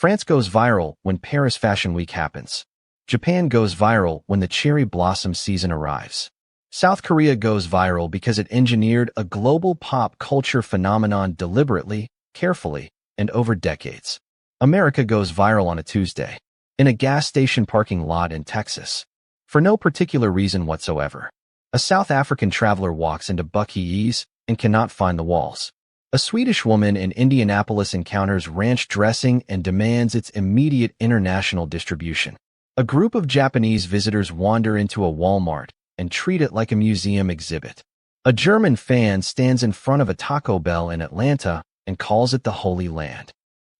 France goes viral when Paris Fashion Week happens. Japan goes viral when the cherry blossom season arrives. South Korea goes viral because it engineered a global pop culture phenomenon deliberately, carefully, and over decades. America goes viral on a Tuesday, in a gas station parking lot in Texas. For no particular reason whatsoever. A South African traveler walks into Buc-ee's and cannot find the walls. A Swedish woman in Indianapolis encounters ranch dressing and demands its immediate international distribution. A group of Japanese visitors wander into a Walmart and treat it like a museum exhibit. A German fan stands in front of a Taco Bell in Atlanta and calls it the Holy Land.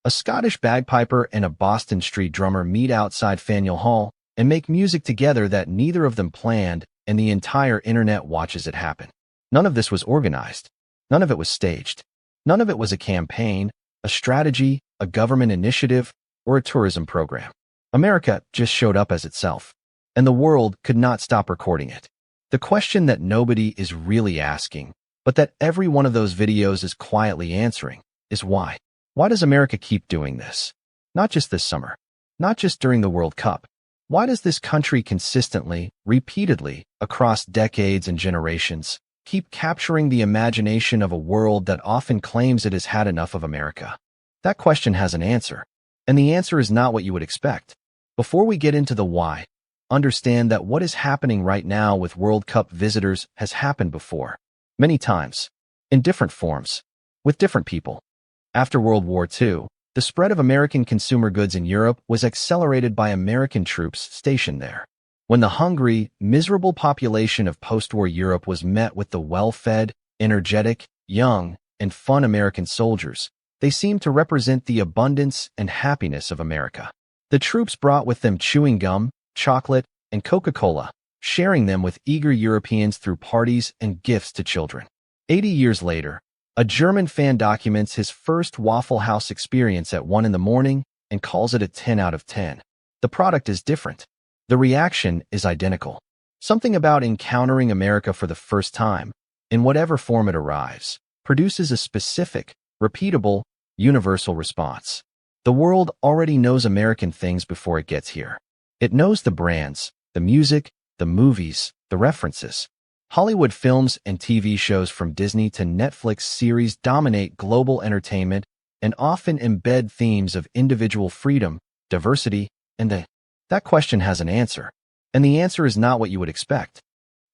A Scottish bagpiper and a Boston street drummer meet outside Faneuil Hall and make music together that neither of them planned, and the entire internet watches it happen. None of this was organized. None of it was staged. None of it was a campaign, a strategy, a government initiative, or a tourism program. America just showed up as itself, and the world could not stop recording it. The question that nobody is really asking, but that every one of those videos is quietly answering, is why? Why does America keep doing this? Not just this summer. Not just during the World Cup. Why does this country consistently, repeatedly, across decades and generations, keep capturing the imagination of a world that often claims it has had enough of America? That question has an answer, and the answer is not what you would expect. Before we get into the why, understand that what is happening right now with World Cup visitors has happened before, many times, in different forms, with different people. After World War II, the spread of American consumer goods in Europe was accelerated by American troops stationed there. When the hungry, miserable population of post-war Europe was met with the well-fed, energetic, young, and fun American soldiers, they seemed to represent the abundance and happiness of America. The troops brought with them chewing gum, chocolate, and Coca-Cola, sharing them with eager Europeans through parties and gifts to children. 80 years later, a German fan documents his first Waffle House experience at 1 a.m. and calls it a 10 out of 10. The product is different. The reaction is identical. Something about encountering America for the first time, in whatever form it arrives, produces a specific, repeatable, universal response. The world already knows American things before it gets here. It knows the brands, the music, the movies, the references. Hollywood films and TV shows from Disney to Netflix series dominate global entertainment and often embed themes of individual freedom, diversity, and that question has an answer, and the answer is not what you would expect.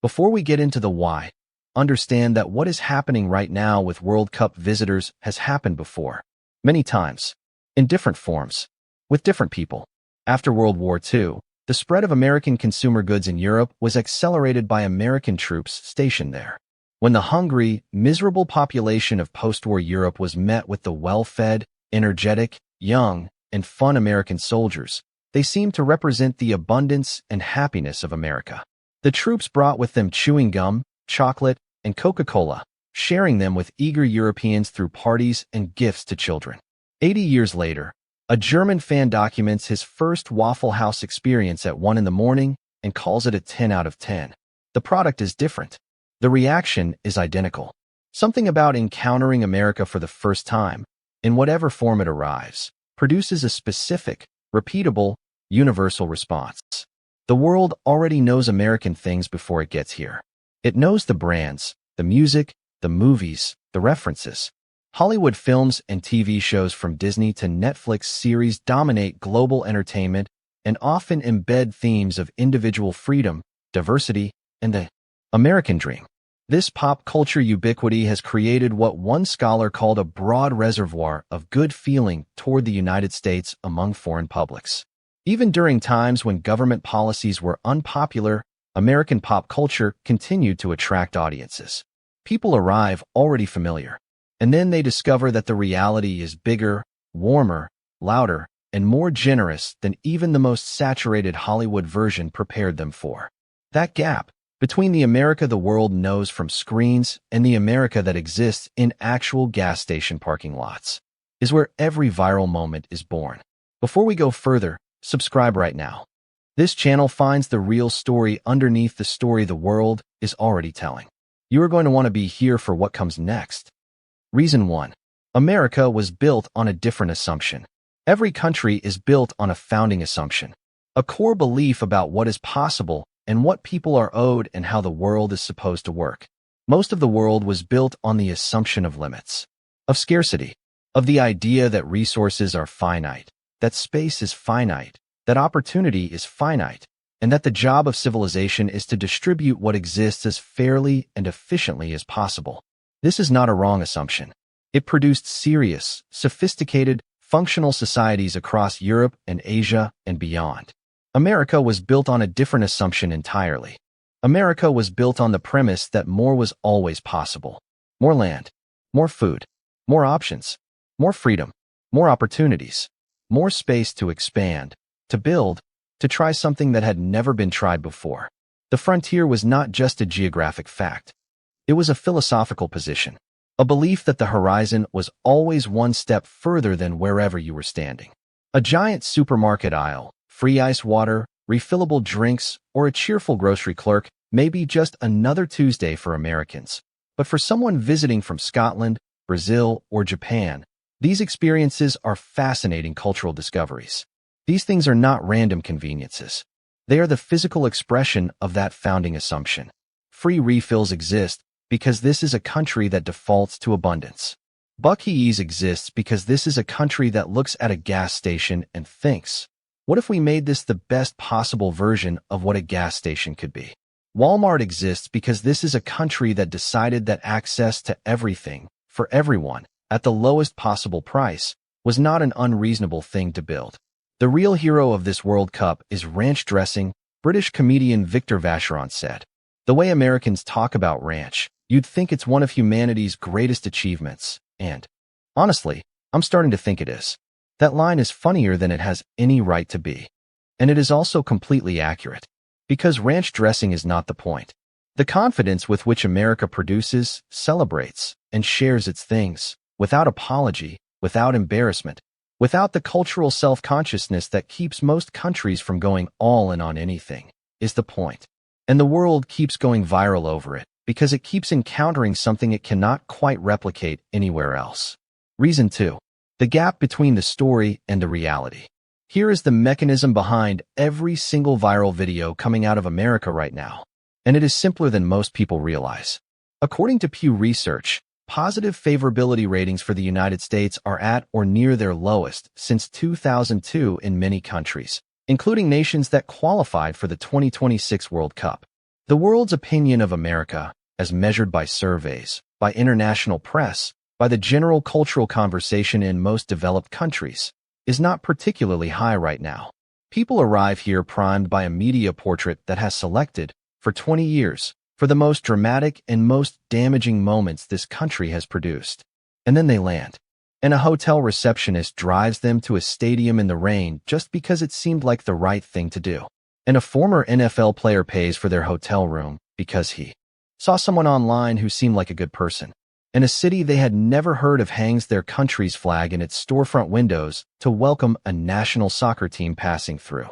Before we get into the why, understand that what is happening right now with World Cup visitors has happened before, many times, in different forms, with different people. After World War II, the spread of American consumer goods in Europe was accelerated by American troops stationed there. When the hungry, miserable population of post-war Europe was met with the well-fed, energetic, young, and fun American soldiers, they seemed to represent the abundance and happiness of America. The troops brought with them chewing gum, chocolate, and Coca-Cola, sharing them with eager Europeans through parties and gifts to children. 80 years later, a German fan documents his first Waffle House experience at 1 a.m. and calls it a 10 out of 10. The product is different. The reaction is identical. Something about encountering America for the first time, in whatever form it arrives, produces a specific, repeatable, universal response. The world already knows American things before it gets here. It knows the brands, the music, the movies, the references. Hollywood films and TV shows from Disney to Netflix series dominate global entertainment and often embed themes of individual freedom, diversity, and the American dream. This pop culture ubiquity has created what one scholar called a broad reservoir of good feeling toward the United States among foreign publics. Even during times when government policies were unpopular, American pop culture continued to attract audiences. People arrive already familiar, and then they discover that the reality is bigger, warmer, louder, and more generous than even the most saturated Hollywood version prepared them for. That gap, between the America the world knows from screens and the America that exists in actual gas station parking lots, is where every viral moment is born. Before we go further, subscribe right now. This channel finds the real story underneath the story the world is already telling. You are going to want to be here for what comes next. Reason 1. America was built on a different assumption. Every country is built on a founding assumption, a core belief about what is possible and what people are owed and how the world is supposed to work. Most of the world was built on the assumption of limits, of scarcity, of the idea that resources are finite, that space is finite, that opportunity is finite, and that the job of civilization is to distribute what exists as fairly and efficiently as possible. This is not a wrong assumption. It produced serious, sophisticated, functional societies across Europe and Asia and beyond. America was built on a different assumption entirely. America was built on the premise that more was always possible. More land, more food, more options, more freedom, more opportunities, more space to expand, to build, to try something that had never been tried before. The frontier was not just a geographic fact. It was a philosophical position, a belief that the horizon was always one step further than wherever you were standing. A giant supermarket aisle, free ice water, refillable drinks, or a cheerful grocery clerk may be just another Tuesday for Americans. But for someone visiting from Scotland, Brazil, or Japan, these experiences are fascinating cultural discoveries. These things are not random conveniences. They are the physical expression of that founding assumption. Free refills exist because this is a country that defaults to abundance. Buc-ee's exists because this is a country that looks at a gas station and thinks, what if we made this the best possible version of what a gas station could be? Walmart exists because this is a country that decided that access to everything, for everyone, at the lowest possible price, was not an unreasonable thing to build. The real hero of this World Cup is ranch dressing, British comedian Victor Vacheron said. The way Americans talk about ranch, you'd think it's one of humanity's greatest achievements, and, honestly, I'm starting to think it is. That line is funnier than it has any right to be. And it is also completely accurate. Because ranch dressing is not the point. The confidence with which America produces, celebrates, and shares its things, without apology, without embarrassment, without the cultural self-consciousness that keeps most countries from going all in on anything, is the point. And the world keeps going viral over it, because it keeps encountering something it cannot quite replicate anywhere else. Reason 2. The gap between the story and the reality. Here is the mechanism behind every single viral video coming out of America right now. And it is simpler than most people realize. According to Pew Research, positive favorability ratings for the United States are at or near their lowest since 2002 in many countries, including nations that qualified for the 2026 World Cup. The world's opinion of America, as measured by surveys, by international press, by the general cultural conversation in most developed countries, is not particularly high right now. People arrive here primed by a media portrait that has selected, for 20 years, for the most dramatic and most damaging moments this country has produced. And then they land. And a hotel receptionist drives them to a stadium in the rain just because it seemed like the right thing to do. And a former NFL player pays for their hotel room because he saw someone online who seemed like a good person. And a city they had never heard of hangs their country's flag in its storefront windows to welcome a national soccer team passing through.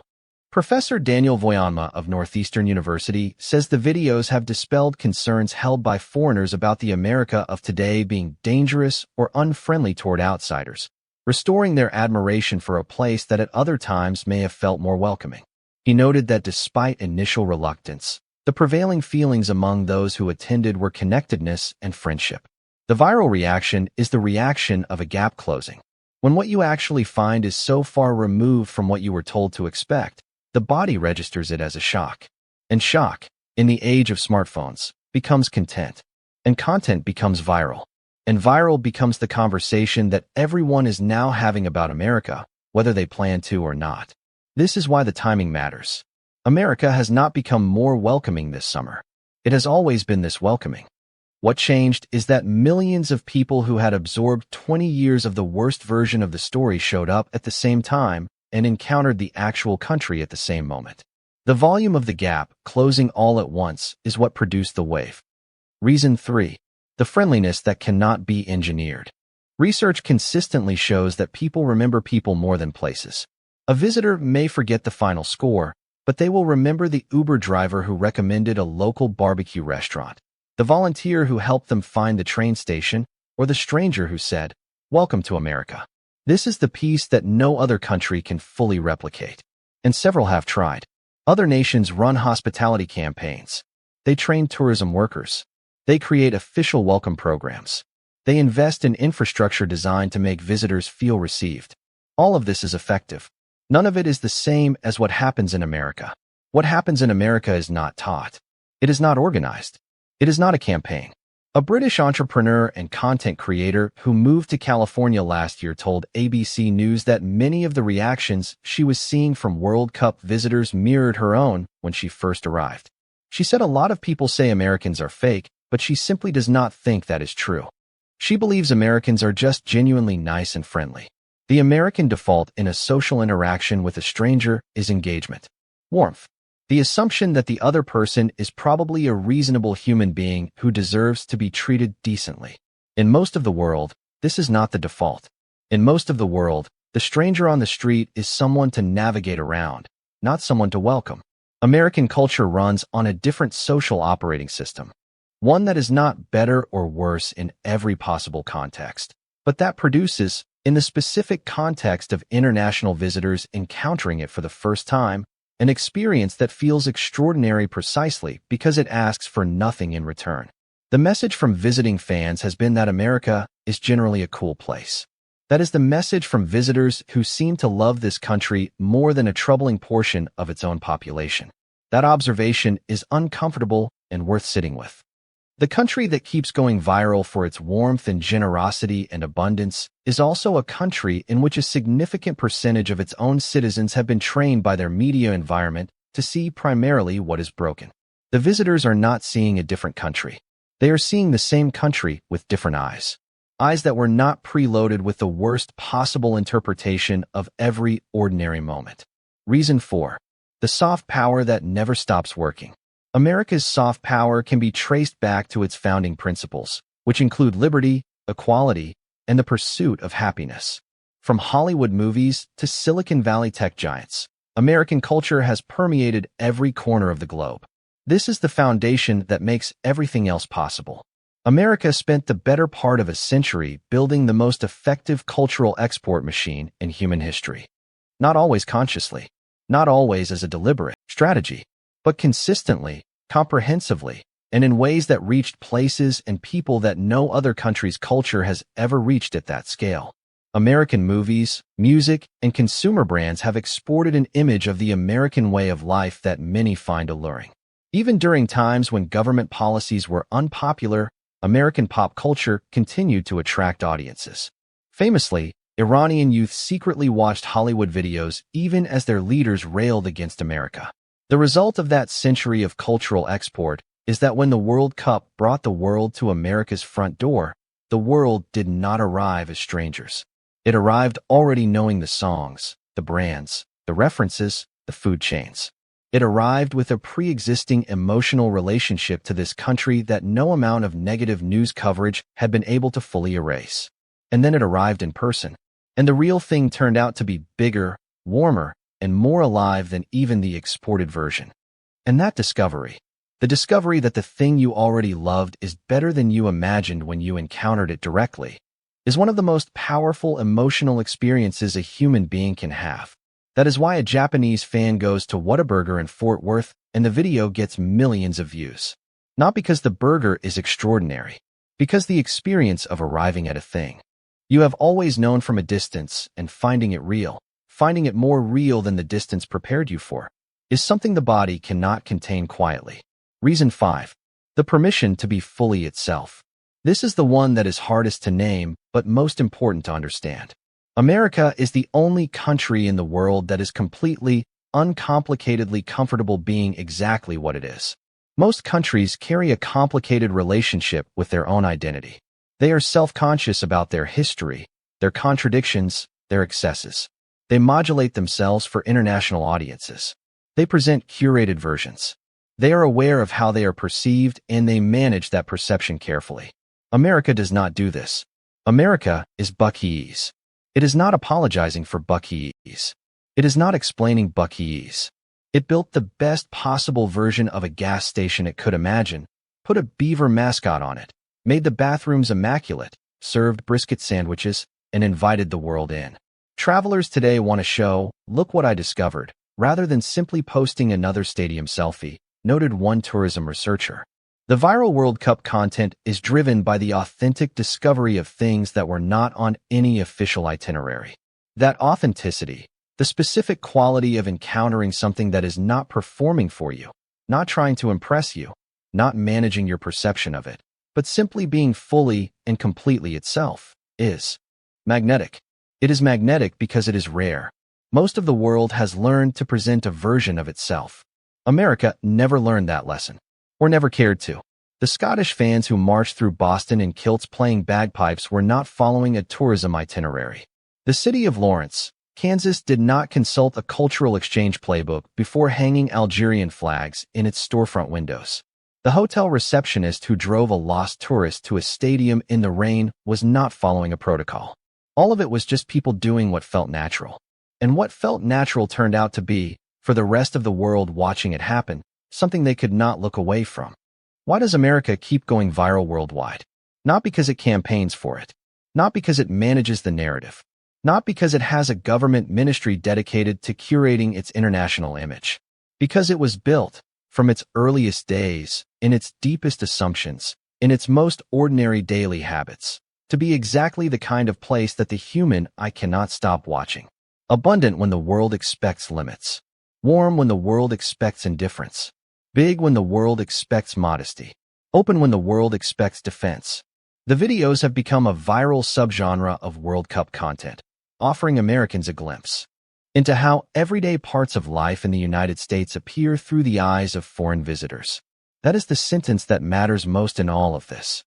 Professor Daniel Voyanma of Northeastern University says the videos have dispelled concerns held by foreigners about the America of today being dangerous or unfriendly toward outsiders, restoring their admiration for a place that at other times may have felt more welcoming. He noted that despite initial reluctance, the prevailing feelings among those who attended were connectedness and friendship. The viral reaction is the reaction of a gap closing. When what you actually find is so far removed from what you were told to expect, the body registers it as a shock. And shock, in the age of smartphones, becomes content. And content becomes viral. And viral becomes the conversation that everyone is now having about America, whether they plan to or not. This is why the timing matters. America has not become more welcoming this summer. It has always been this welcoming. What changed is that millions of people who had absorbed 20 years of the worst version of the story showed up at the same time and encountered the actual country at the same moment. The volume of the gap, closing all at once, is what produced the wave. Reason 3. The friendliness that cannot be engineered. Research consistently shows that people remember people more than places. A visitor may forget the final score, but they will remember the Uber driver who recommended a local barbecue restaurant, the volunteer who helped them find the train station, or the stranger who said, "Welcome to America." This is the peace that no other country can fully replicate. And several have tried. Other nations run hospitality campaigns. They train tourism workers. They create official welcome programs. They invest in infrastructure designed to make visitors feel received. All of this is effective. None of it is the same as what happens in America. What happens in America is not taught. It is not organized. It is not a campaign. A British entrepreneur and content creator who moved to California last year told ABC News that many of the reactions she was seeing from World Cup visitors mirrored her own when she first arrived. She said a lot of people say Americans are fake, but she simply does not think that is true. She believes Americans are just genuinely nice and friendly. The American default in a social interaction with a stranger is engagement, warmth, the assumption that the other person is probably a reasonable human being who deserves to be treated decently. In most of the world, this is not the default. In most of the world, the stranger on the street is someone to navigate around, not someone to welcome. American culture runs on a different social operating system, one that is not better or worse in every possible context, but that produces, in the specific context of international visitors encountering it for the first time, an experience that feels extraordinary precisely because it asks for nothing in return. The message from visiting fans has been that America is generally a cool place. That is the message from visitors who seem to love this country more than a troubling portion of its own population. That observation is uncomfortable and worth sitting with. The country that keeps going viral for its warmth and generosity and abundance is also a country in which a significant percentage of its own citizens have been trained by their media environment to see primarily what is broken. The visitors are not seeing a different country. They are seeing the same country with different eyes. Eyes that were not preloaded with the worst possible interpretation of every ordinary moment. Reason 4. The soft power that never stops working. America's soft power can be traced back to its founding principles, which include liberty, equality, and the pursuit of happiness. From Hollywood movies to Silicon Valley tech giants, American culture has permeated every corner of the globe. This is the foundation that makes everything else possible. America spent the better part of a century building the most effective cultural export machine in human history. Not always consciously, not always as a deliberate strategy, but consistently, comprehensively, and in ways that reached places and people that no other country's culture has ever reached at that scale. American movies, music, and consumer brands have exported an image of the American way of life that many find alluring. Even during times when government policies were unpopular, American pop culture continued to attract audiences. Famously, Iranian youth secretly watched Hollywood videos even as their leaders railed against America. The result of that century of cultural export is that when the World Cup brought the world to America's front door, the world did not arrive as strangers. It arrived already knowing the songs, the brands, the references, the food chains. It arrived with a pre-existing emotional relationship to this country that no amount of negative news coverage had been able to fully erase. And then it arrived in person. And the real thing turned out to be bigger, warmer, and more alive than even the exported version. And that discovery, the discovery that the thing you already loved is better than you imagined when you encountered it directly, is one of the most powerful emotional experiences a human being can have. That is why a Japanese fan goes to Whataburger in Fort Worth and the video gets millions of views. Not because the burger is extraordinary, because the experience of arriving at a thing you have always known from a distance and finding it real, finding it more real than the distance prepared you for, is something the body cannot contain quietly. Reason 5. The permission to be fully itself. This is the one that is hardest to name, but most important to understand. America is the only country in the world that is completely, uncomplicatedly comfortable being exactly what it is. Most countries carry a complicated relationship with their own identity. They are self-conscious about their history, their contradictions, their excesses. They modulate themselves for international audiences. They present curated versions. They are aware of how they are perceived and they manage that perception carefully. America does not do this. America is Buc-ee's. It is not apologizing for Buc-ee's. It is not explaining Buc-ee's. It built the best possible version of a gas station it could imagine, put a beaver mascot on it, made the bathrooms immaculate, served brisket sandwiches, and invited the world in. Travelers today want to show, "Look what I discovered," rather than simply posting another stadium selfie, noted one tourism researcher. The viral World Cup content is driven by the authentic discovery of things that were not on any official itinerary. That authenticity, the specific quality of encountering something that is not performing for you, not trying to impress you, not managing your perception of it, but simply being fully and completely itself, is magnetic. It is magnetic because it is rare. Most of the world has learned to present a version of itself. America never learned that lesson, or never cared to. The Scottish fans who marched through Boston in kilts playing bagpipes were not following a tourism itinerary. The city of Lawrence, Kansas did not consult a cultural exchange playbook before hanging Algerian flags in its storefront windows. The hotel receptionist who drove a lost tourist to a stadium in the rain was not following a protocol. All of it was just people doing what felt natural. And what felt natural turned out to be, for the rest of the world watching it happen, something they could not look away from. Why does America keep going viral worldwide? Not because it campaigns for it. Not because it manages the narrative. Not because it has a government ministry dedicated to curating its international image. Because it was built, from its earliest days, in its deepest assumptions, in its most ordinary daily habits, to be exactly the kind of place that the human eye cannot stop watching. Abundant when the world expects limits. Warm when the world expects indifference. Big when the world expects modesty. Open when the world expects defense. The videos have become a viral subgenre of World Cup content, offering Americans a glimpse into how everyday parts of life in the United States appear through the eyes of foreign visitors. That is the sentence that matters most in all of this.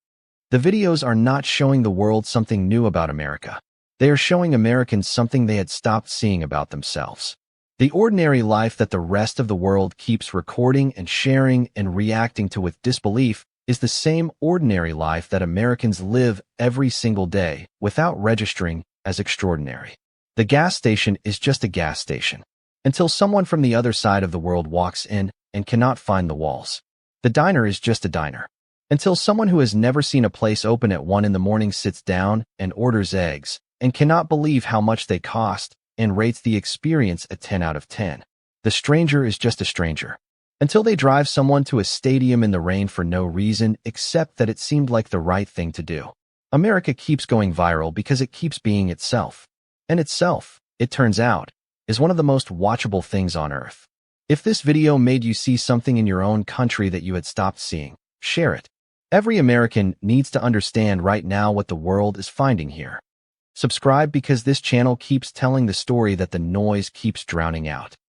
The videos are not showing the world something new about America. They are showing Americans something they had stopped seeing about themselves. The ordinary life that the rest of the world keeps recording and sharing and reacting to with disbelief is the same ordinary life that Americans live every single day without registering as extraordinary. The gas station is just a gas station until someone from the other side of the world walks in and cannot find the walls. The diner is just a diner until someone who has never seen a place open at 1 a.m. sits down and orders eggs and cannot believe how much they cost and rates the experience a 10 out of 10. The stranger is just a stranger until they drive someone to a stadium in the rain for no reason except that it seemed like the right thing to do. America keeps going viral because it keeps being itself. And itself, it turns out, is one of the most watchable things on earth. If this video made you see something in your own country that you had stopped seeing, share it. Every American needs to understand right now what the world is finding here. Subscribe because this channel keeps telling the story that the noise keeps drowning out.